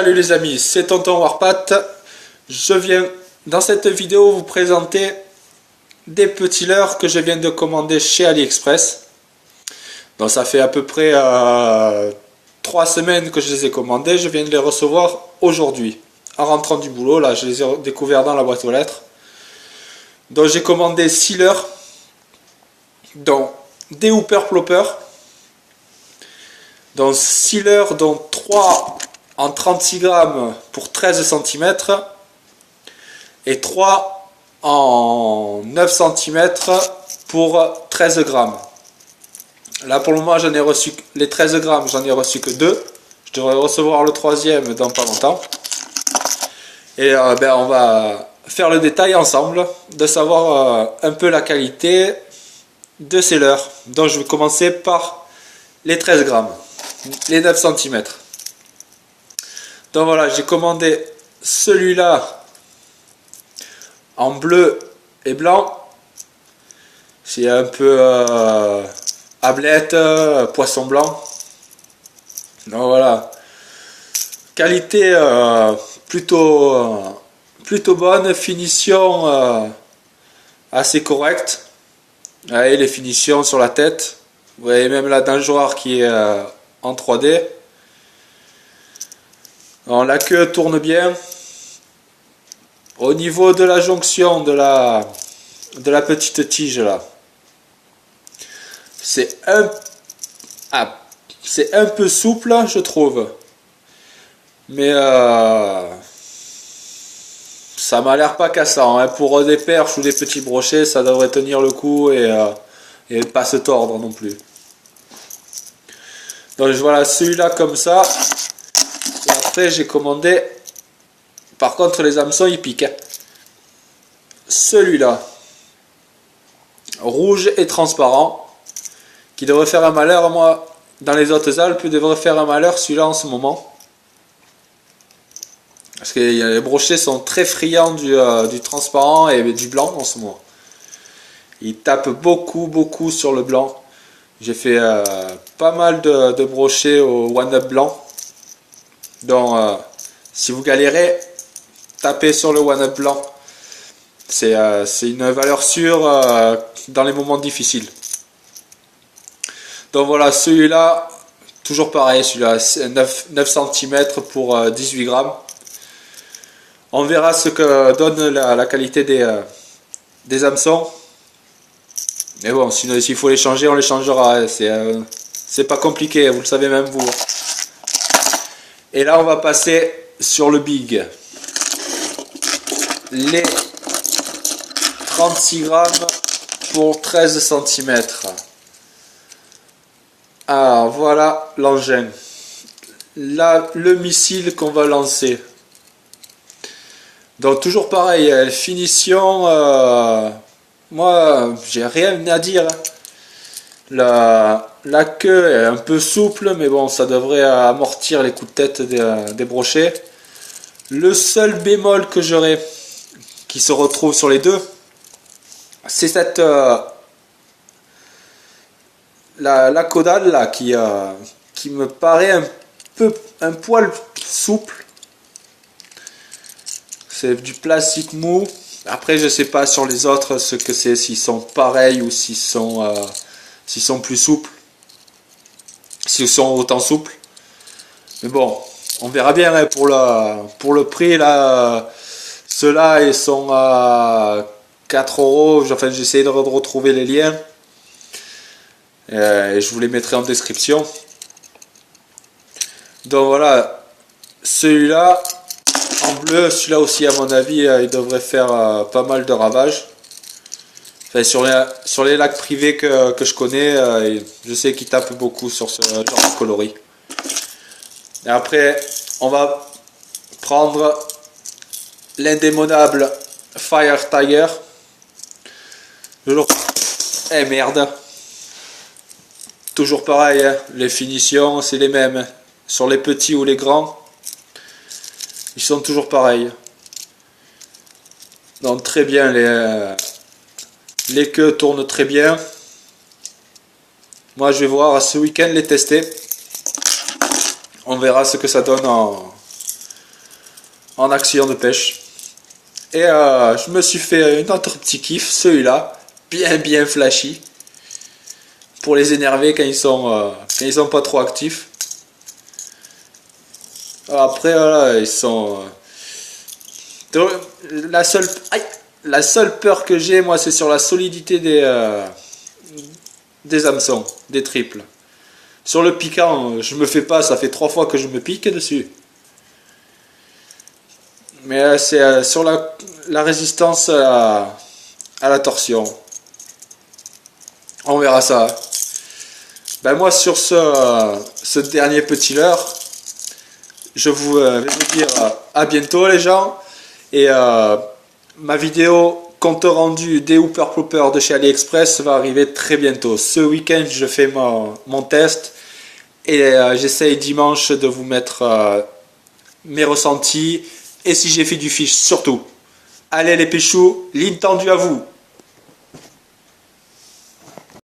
Salut les amis, c'est Tonton Warpat. Je viens dans cette vidéo vous présenter des petits leurres que je viens de commander chez AliExpress. Donc ça fait à peu près 3 semaines que je les ai commandés. Je viens de les recevoir aujourd'hui. En rentrant du boulot, là je les ai découverts dans la boîte aux lettres. Donc j'ai commandé 6 leurres, dont des Hooper Plopper. Donc 6 leurres, dont 3 en 36 grammes pour 13 cm et 3 en 9 cm pour 13 grammes. Là pour le moment j'en ai reçu les 13 grammes, j'en ai reçu que 2. Je devrais recevoir le troisième dans pas longtemps. Et on va faire le détail ensemble, de savoir un peu la qualité de ces leurres. Donc je vais commencer par les 13 grammes, les 9 cm. Donc voilà, j'ai commandé celui-là en bleu et blanc. C'est un peu ablette, poisson blanc. Donc voilà, qualité plutôt bonne, finition assez correcte. Vous voyez les finitions sur la tête. Vous voyez même la nageoire qui est en 3D. Alors, la queue tourne bien. Au niveau de la jonction de la petite tige là, c'est un peu souple je trouve, mais ça m'a l'air pas cassant, hein. Pour des perches ou des petits brochets ça devrait tenir le coup et pas se tordre non plus. Donc voilà celui-là comme ça. Et après j'ai commandé, par contre les hameçons ils piquent, hein. Celui-là, rouge et transparent, qui devrait faire un malheur. Moi dans les Hautes-Alpes devrait faire un malheur celui-là en ce moment, parce que les brochets sont très friands du transparent et du blanc en ce moment. Ils tapent beaucoup sur le blanc. J'ai fait pas mal de brochets au One-Up blanc. Donc si vous galérez, tapez sur le One-Up blanc. C'est une valeur sûre dans les moments difficiles. Donc voilà, celui-là, toujours pareil, celui-là, 9 cm pour 18 grammes. On verra ce que donne la qualité des hameçons. Mais bon, sinon s'il faut les changer, on les changera. C'est pas compliqué, vous le savez même vous. Et là, on va passer sur le big. Les 36 grammes pour 13 cm. Alors voilà l'engin. Là, le missile qu'on va lancer. Donc toujours pareil, finition, moi j'ai rien à dire. La queue est un peu souple, mais bon, ça devrait amortir les coups de tête des brochets. Le seul bémol que j'aurai, qui se retrouve sur les deux, c'est cette la caudale là qui me paraît un poil souple. C'est du plastique mou. Après je sais pas sur les autres ce que c'est, s'ils sont pareils ou s'ils sont plus souples, s'ils sont autant souples. Mais bon, on verra bien, hein, pour le prix là. Ceux-là ils sont à 4 €. Enfin j'essaie de retrouver les liens et je vous les mettrai en description. Donc voilà, celui-là en bleu, celui-là aussi à mon avis il devrait faire pas mal de ravages. Enfin, sur les lacs privés que je connais, je sais qu'ils tapent beaucoup sur ce genre de coloris. Et après on va prendre l'indémodable Fire Tiger. Eh merde, toujours pareil, hein. Les finitions c'est les mêmes sur les petits ou les grands, ils sont toujours pareils. Donc très bien, les queues tournent très bien. Moi je vais voir ce week-end les tester. On verra ce que ça donne en accident de pêche. Et je me suis fait un autre petit kiff, celui-là, bien flashy, pour les énerver quand ils sont pas trop actifs. Après, voilà, ils sont... la seule peur que j'ai, moi, c'est sur la solidité des hameçons, des triples. Sur le piquant, je me fais pas, ça fait 3 fois que je me pique dessus. Mais c'est sur la résistance à la torsion. On verra ça. Ben moi, sur ce dernier petit leurre, je vais vous dire à bientôt les gens. Et ma vidéo compte rendu des Hooper Plopper de chez AliExpress va arriver très bientôt. Ce week-end, je fais mon test et j'essaye dimanche de vous mettre mes ressentis et si j'ai fait du fish surtout. Allez les péchous, ligne tendue à vous.